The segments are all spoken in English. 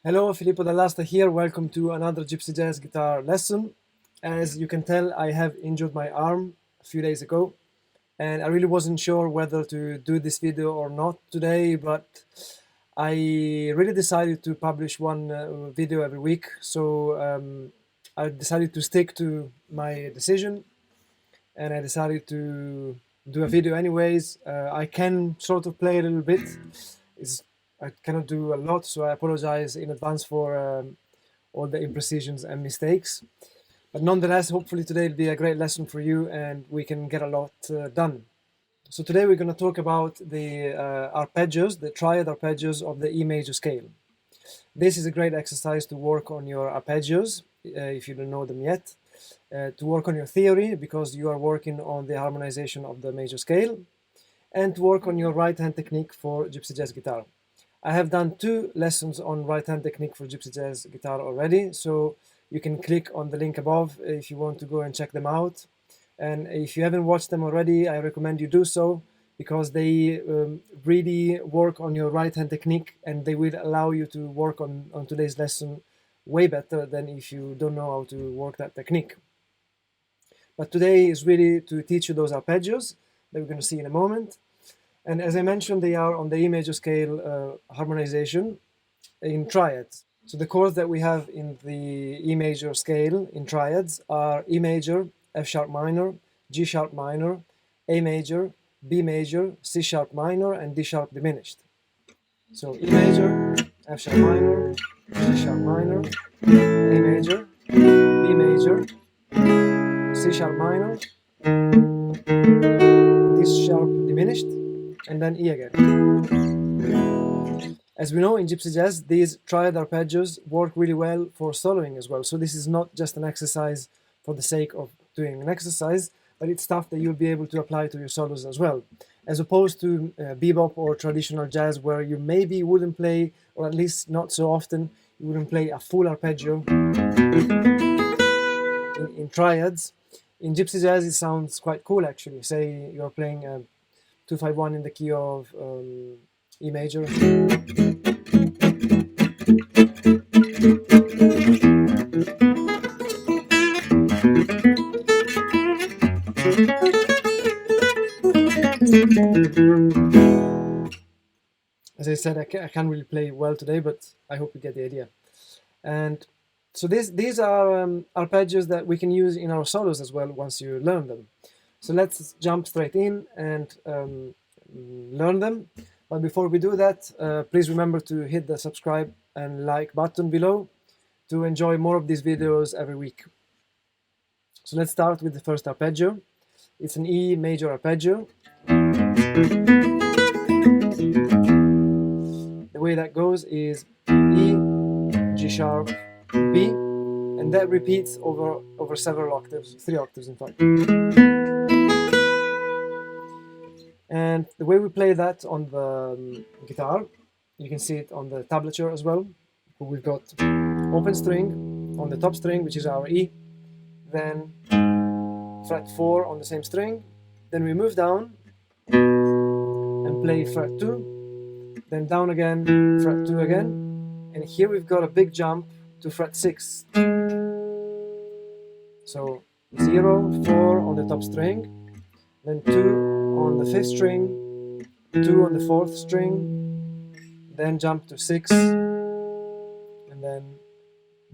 Hello, Filippo Dall'Asta here. Welcome to another Gypsy Jazz guitar lesson. As you can tell, I have injured my arm a few days ago, and I really wasn't sure whether to do this video or not today, but I really decided to publish one video every week, so I decided to stick to my decision, and I decided to do a video anyways. I can sort of play a little bit. I cannot do a lot, so I apologize in advance for all the imprecisions and mistakes. But nonetheless, hopefully today will be a great lesson for you and we can get a lot done. So today we're going to talk about the arpeggios, the triad arpeggios of the E major scale. This is a great exercise to work on your arpeggios, if you don't know them yet, to work on your theory, because you are working on the harmonization of the major scale, and to work on your right hand technique for Gypsy Jazz guitar. I have done 2 lessons on right hand technique for Gypsy Jazz guitar already, so you can click on the link above if you want to go and check them out. And if you haven't watched them already, I recommend you do so, because they really work on your right hand technique, and they will allow you to work on today's lesson way better than if you don't know how to work that technique. But today is really to teach you those arpeggios that we're going to see in a moment. And as I mentioned, they are on the E major scale harmonization in triads. So the chords that we have in the E major scale in triads are E major, F sharp minor, G sharp minor, A major, B major, C sharp minor, and D sharp diminished. So E major, F sharp minor, G sharp minor, A major, B major, C sharp minor, D sharp diminished, and then E again. As we know in Gypsy Jazz, these triad arpeggios work really well for soloing as well. So this is not just an exercise for the sake of doing an exercise, but it's stuff that you'll be able to apply to your solos as well. As opposed to bebop or traditional jazz, where you maybe wouldn't play, or at least not so often, you wouldn't play a full arpeggio in triads. In Gypsy Jazz, it sounds quite cool actually. Say you're playing 2-5-1 in the key of E major. As I said, I can't really play well today, but I hope you get the idea. And so these are arpeggios that we can use in our solos as well once you learn them. So let's jump straight in and learn them. But before we do that, please remember to hit the subscribe and like button below to enjoy more of these videos every week. So let's start with the first arpeggio. It's an E major arpeggio. The way that goes is E, G sharp, B, and that repeats over several octaves, 3 octaves in fact. And the way we play that on the guitar, you can see it on the tablature as well. We've got open string on the top string, which is our E, then fret 4 on the same string, then we move down and play fret 2, then down again, fret 2 again, and here we've got a big jump to fret 6. So 0, 4 on the top string, then 2 on the 5th string, 2 on the 4th string, then jump to 6, and then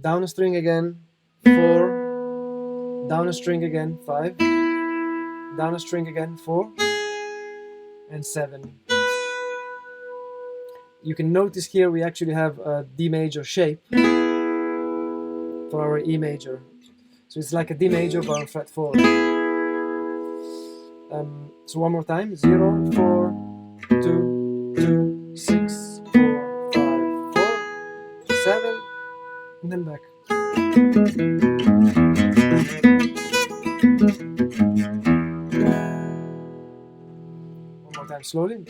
down a string again, 4, down a string again, 5, down a string again, 4, and 7. You can notice here we actually have a D major shape for our E major. So it's like a D major but on fret 4. So one more time, 0, 4, 2, 2, 6, 4, 5, 4, 7, and then back. time slowly.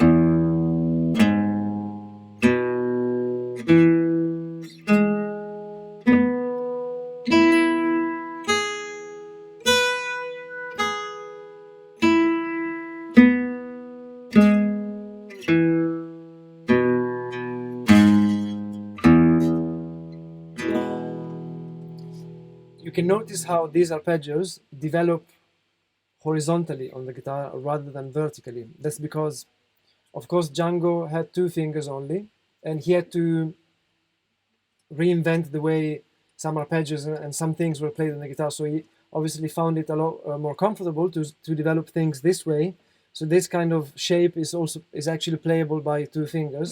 You can notice how these arpeggios develop horizontally on the guitar rather than vertically. That's because, of course, Django had 2 fingers only, and he had to reinvent the way some arpeggios and some things were played on the guitar. So he obviously found it a lot more comfortable to develop things this way. So this kind of shape is actually playable by 2 fingers.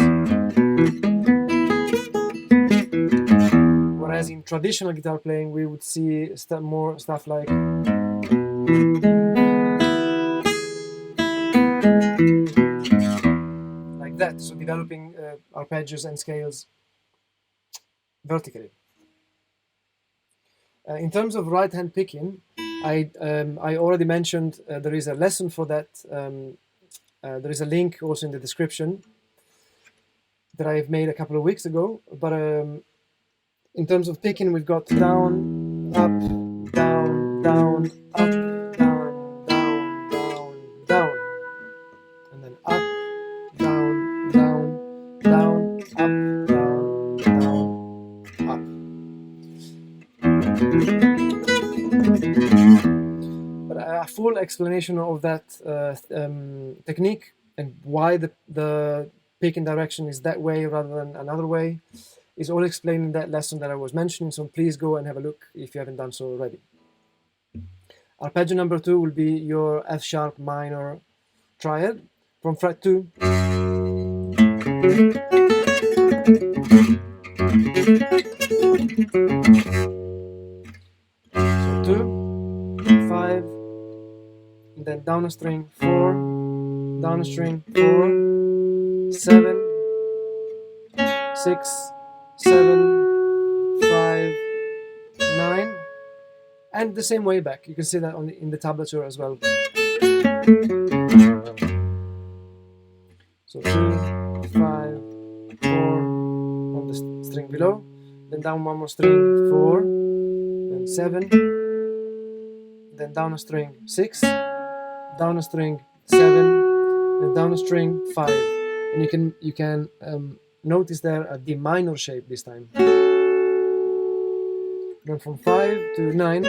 Whereas in traditional guitar playing, we would see more stuff like that, so developing arpeggios and scales vertically. In terms of right hand picking, I already mentioned there is a lesson for that. There is a link also in the description that I've made a couple of weeks ago. But in terms of picking, we've got down, up, down, down, up, down, down, down, down, and then up, down, down, down, up, down, down, up. But a full explanation of that technique and why the picking direction is that way rather than another way is all explained in that lesson that I was mentioning, so please go and have a look if you haven't done so already. Arpeggio number 2 will be your F sharp minor triad from fret 2. So 2, 5, and then down a string 4, down a string 4, 7, 6, 7, 5, 9, and the same way back. You can see that in the tablature as well. So 2, 5, 4 on the string below, then down one more string 4, then 7, then down a string 6, down a string 7, and down a string 5, and you can notice there a D minor shape this time. Then from 5 to 9,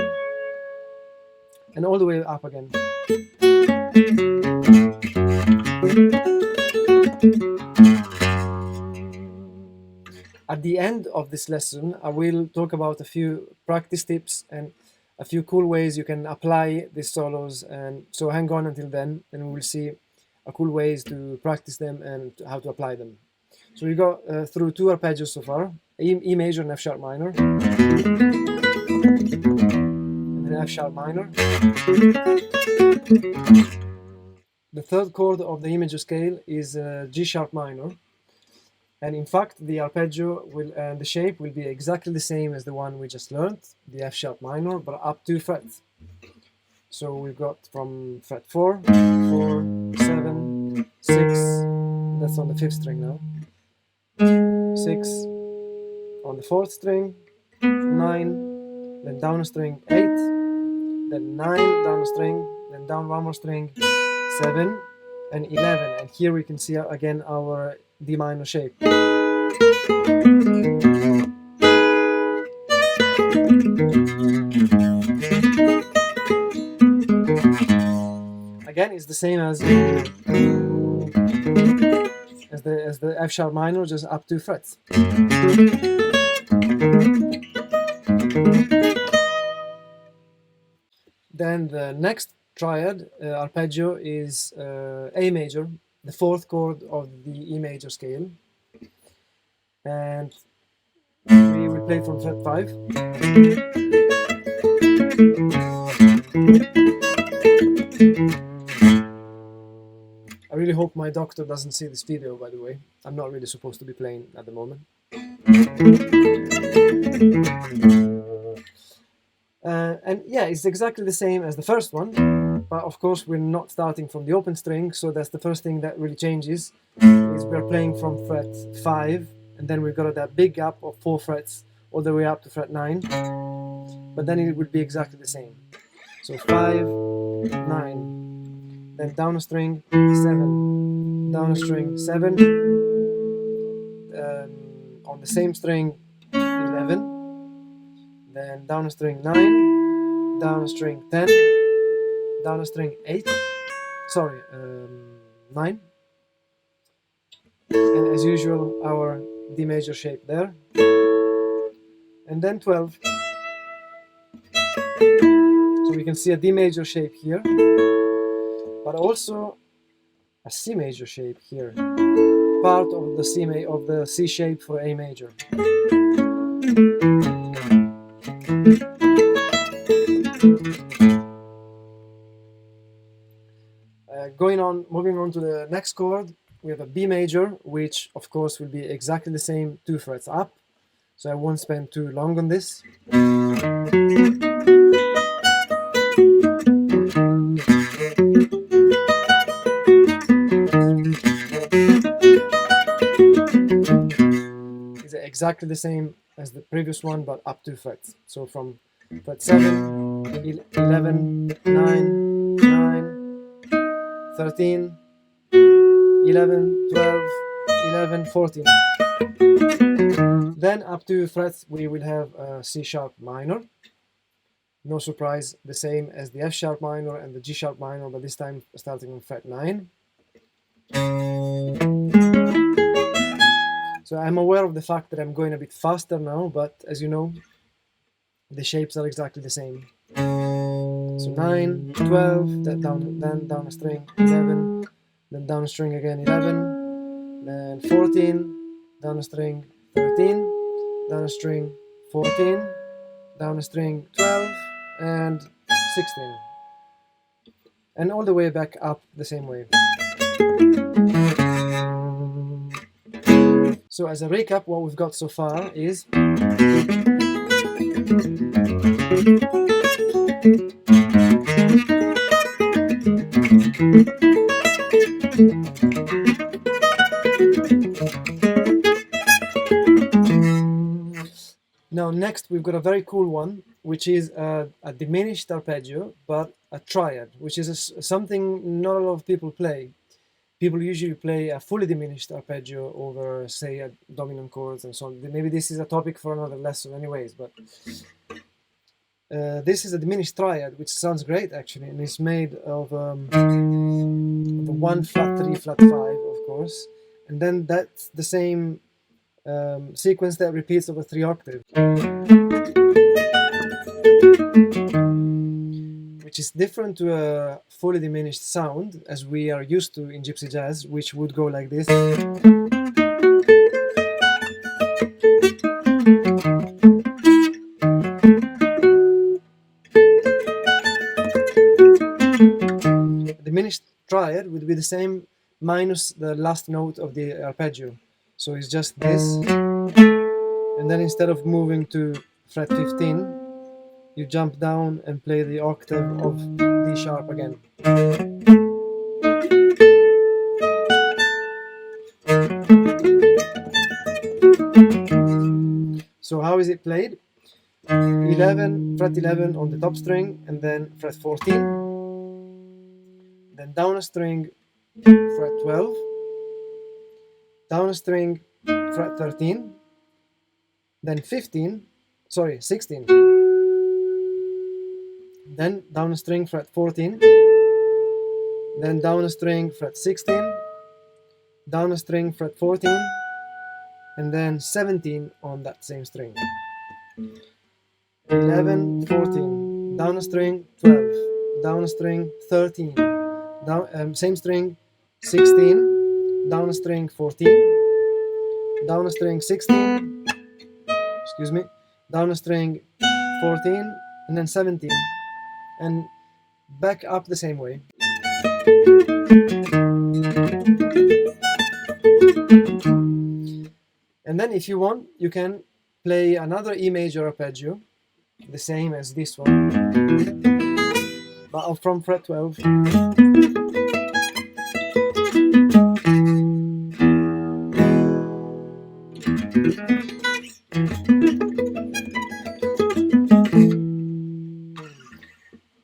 and all the way up again. At the end of this lesson, I will talk about a few practice tips and a few cool ways you can apply these solos, and so hang on until then, and we will see cool ways to practice them and how to apply them. So we got through 2 arpeggios so far, E major and F sharp minor, and then F sharp minor. The 3rd chord of the E major scale is G sharp minor, and in fact the arpeggio the shape will be exactly the same as the one we just learned, the F sharp minor, but up 2 frets. So we've got from fret 4, 4, 7, 6, that's on the 5th string now, 6 on the 4th string, 9, then down a string 8, then 9 down a string, then down one more string 7, and 11, and here we can see again our D minor shape. Again, it's the same as the F sharp minor, just up 2 frets. Then the next triad arpeggio is A major, the 4th chord of the E major scale, and we will play from fret 5. I really hope my doctor doesn't see this video, by the way. I'm not really supposed to be playing at the moment. And yeah, it's exactly the same as the first one. but of course we're not starting from the open string, so that's the first thing that really changes, is we're playing from fret 5, and then we've got that big gap of 4 frets all the way up to fret 9, but then it would be exactly the same. So 5, 9, then down a string, 7, down a string, 7, on the same string, 11, then down a string, 9, down a string, 10, down a string, 8, sorry, 9, and as usual our D major shape there, and then 12. So we can see a D major shape here, but also a C major shape here, part of the C shape for A major. Moving on to the next chord, we have a B major, which of course will be exactly the same 2 frets up, so I won't spend too long on this. It's exactly the same as the previous one, but up 2 frets. So from fret 7, 11, 9, 9, 13, 11, 12, 11, 14. Then up to frets we will have C sharp minor. No surprise, the same as the F sharp minor and the G sharp minor, but this time starting on fret 9. So I'm aware of the fact that I'm going a bit faster now, but as you know, the shapes are exactly the same. So 9, 12, then down a string, 11, then down a string again, 11, then 14, down a string, 13, down a string, 14, down a string, 12, and 16. And all the way back up the same way. So as a recap, what we've got so far is now next we've got a very cool one, which is a diminished arpeggio, but a triad, which is something not a lot of people play. People usually play a fully diminished arpeggio over, say, dominant chords and so on. Maybe this is a topic for another lesson anyways, but this is a diminished triad, which sounds great actually, and it's made of a 1 flat 3 flat 5, of course, and then that's the same sequence that repeats over 3 octaves, which is different to a fully diminished sound as we are used to in Gypsy Jazz, which would go like this. A diminished triad would be the same minus the last note of the arpeggio. So it's just this, and then instead of moving to fret 15, you jump down and play the octave of D sharp again. So how is it played? 11, fret 11 on the top string, and then fret 14, then down a string, fret 12, down a string, fret 13, then 16, then down a string, fret 14, then down a string, fret 16, down a string, fret 14, and then 17 on that same string. 11, 14, down a string, 12, down a string, 13, down, same string, 16, down a string, 14, down a string, 16, excuse me, down a string, 14, and then 17, and back up the same way. And then if you want, you can play another E major arpeggio, the same as this one. but from fret 12.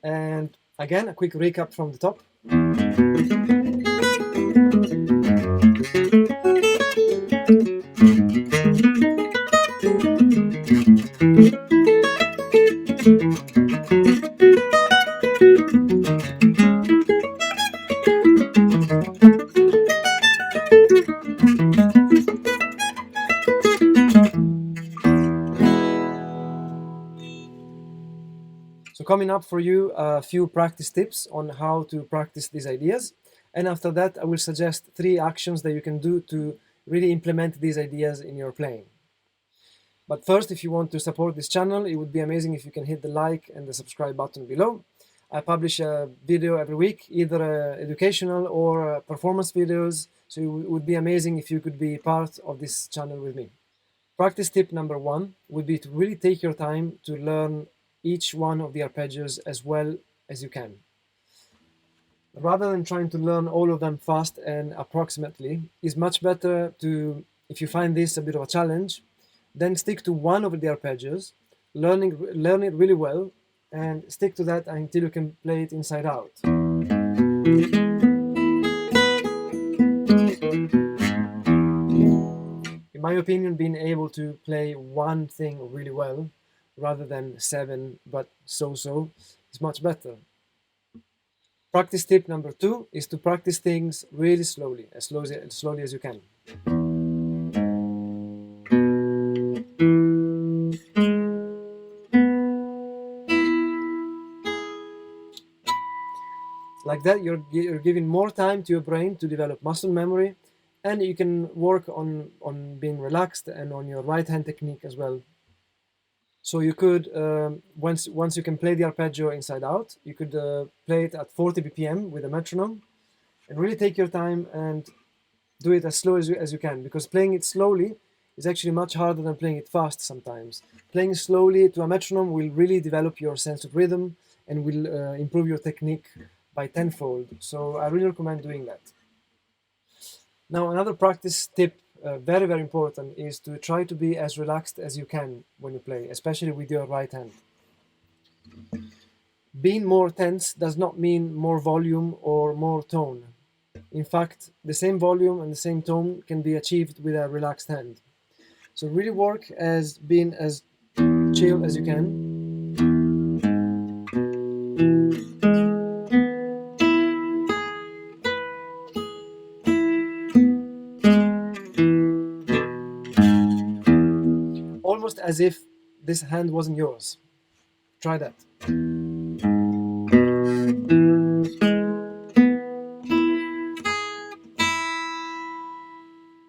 And again, a quick recap from the top. So coming up for you a few practice tips on how to practice these ideas. And after that, I will suggest 3 actions that you can do to really implement these ideas in your playing. But first, if you want to support this channel, it would be amazing if you can hit the like and the subscribe button below. I publish a video every week, either educational or performance videos, so it would be amazing if you could be part of this channel with me. Practice tip number 1 would be to really take your time to learn each one of the arpeggios as well as you can. Rather than trying to learn all of them fast and approximately, it's much better to, if you find this a bit of a challenge, then stick to one of the arpeggios, learn it really well, and stick to that until you can play it inside out. In my opinion, being able to play one thing really well, rather than 7 but so-so, is much better. Practice tip number 2 is to practice things really slowly, as slowly as you can. Like that, you're giving more time to your brain to develop muscle memory, and you can work on being relaxed and on your right hand technique as well. So you could, once you can play the arpeggio inside out, you could play it at 40 BPM with a metronome, and really take your time and do it as slow as you can, because playing it slowly is actually much harder than playing it fast sometimes. Playing slowly to a metronome will really develop your sense of rhythm and will improve your technique by tenfold. So I really recommend doing that. Now, another practice tip, very, very important, is to try to be as relaxed as you can when you play, especially with your right hand. Being more tense does not mean more volume or more tone. In fact, the same volume and the same tone can be achieved with a relaxed hand. So really work as being as chill as you can. Almost as if this hand wasn't yours. Try that.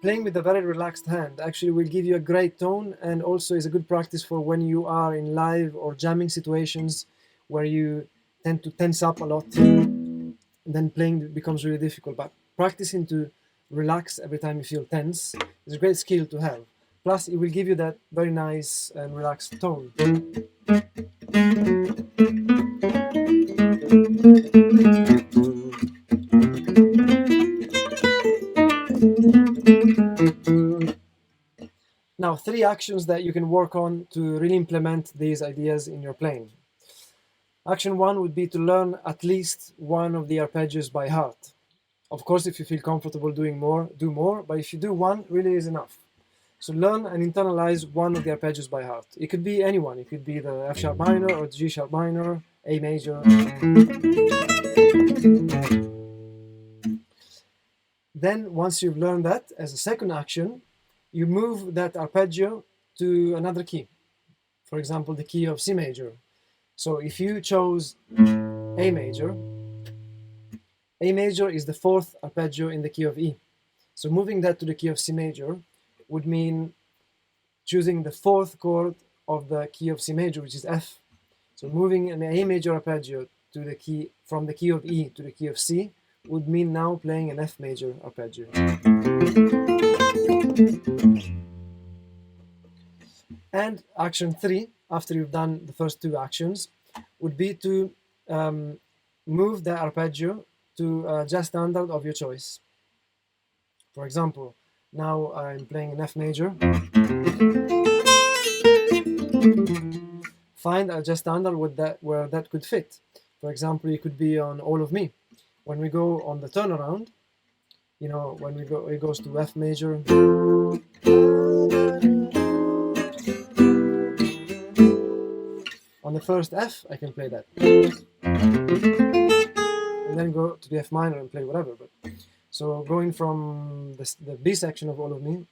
Playing with a very relaxed hand actually will give you a great tone, and also is a good practice for when you are in live or jamming situations where you tend to tense up a lot, and then playing becomes really difficult. But practicing to relax every time you feel tense is a great skill to have. Plus, it will give you that very nice and relaxed tone. Now, 3 actions that you can work on to really implement these ideas in your playing. Action 1 would be to learn at least one of the arpeggios by heart. Of course, if you feel comfortable doing more, do more, but if you do one, really is enough. So learn and internalize one of the arpeggios by heart. It could be anyone. It could be the F sharp minor or the G sharp minor, A major. Then, once you've learned that, as a second action, you move that arpeggio to another key. For example, the key of C major. So if you chose A major is the 4th arpeggio in the key of E. So moving that to the key of C major would mean choosing the 4th chord of the key of C major, which is F. So moving an A major arpeggio to the key, from the key of E to the key of C, would mean now playing an F major arpeggio. And action 3, after you've done the first 2 actions, would be to move the arpeggio to a jazz standard of your choice. For example, now I'm playing in F major. Find a jazz standard with where that could fit. For example, it could be on All of Me. When we go on the turnaround, you know, when it goes to F major. On the first F, I can play that. And then go to the F minor and play whatever. But so going from the B section of All of Me.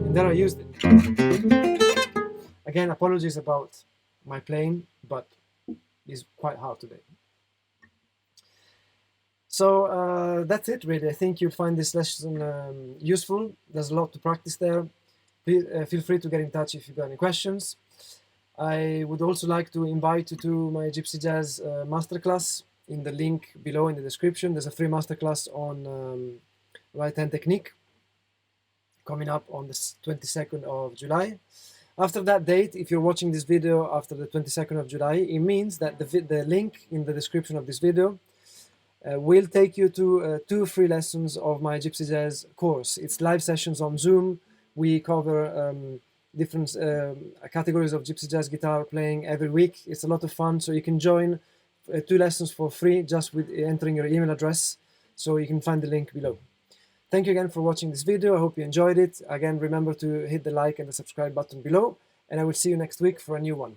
And then I used it. Again, apologies about my playing, but it's quite hard today. So that's it really. I think you'll find this lesson useful. There's a lot to practice there. Please feel free to get in touch if you've got any questions. I would also like to invite you to my Gypsy Jazz masterclass. In the link below in the description, there's a free masterclass on right hand technique coming up on the 22nd of July. After that date, if you're watching this video after the 22nd of July, it means that the link in the description of this video will take you to 2 free lessons of my Gypsy Jazz course. It's live sessions on Zoom. We cover different categories of Gypsy Jazz guitar playing every week. It's a lot of fun, so you can join 2 lessons for free just with entering your email address, so you can find the link below. Thank you again for watching this video. I hope you enjoyed it. Again, remember to hit the like and the subscribe button below, and I will see you next week for a new one.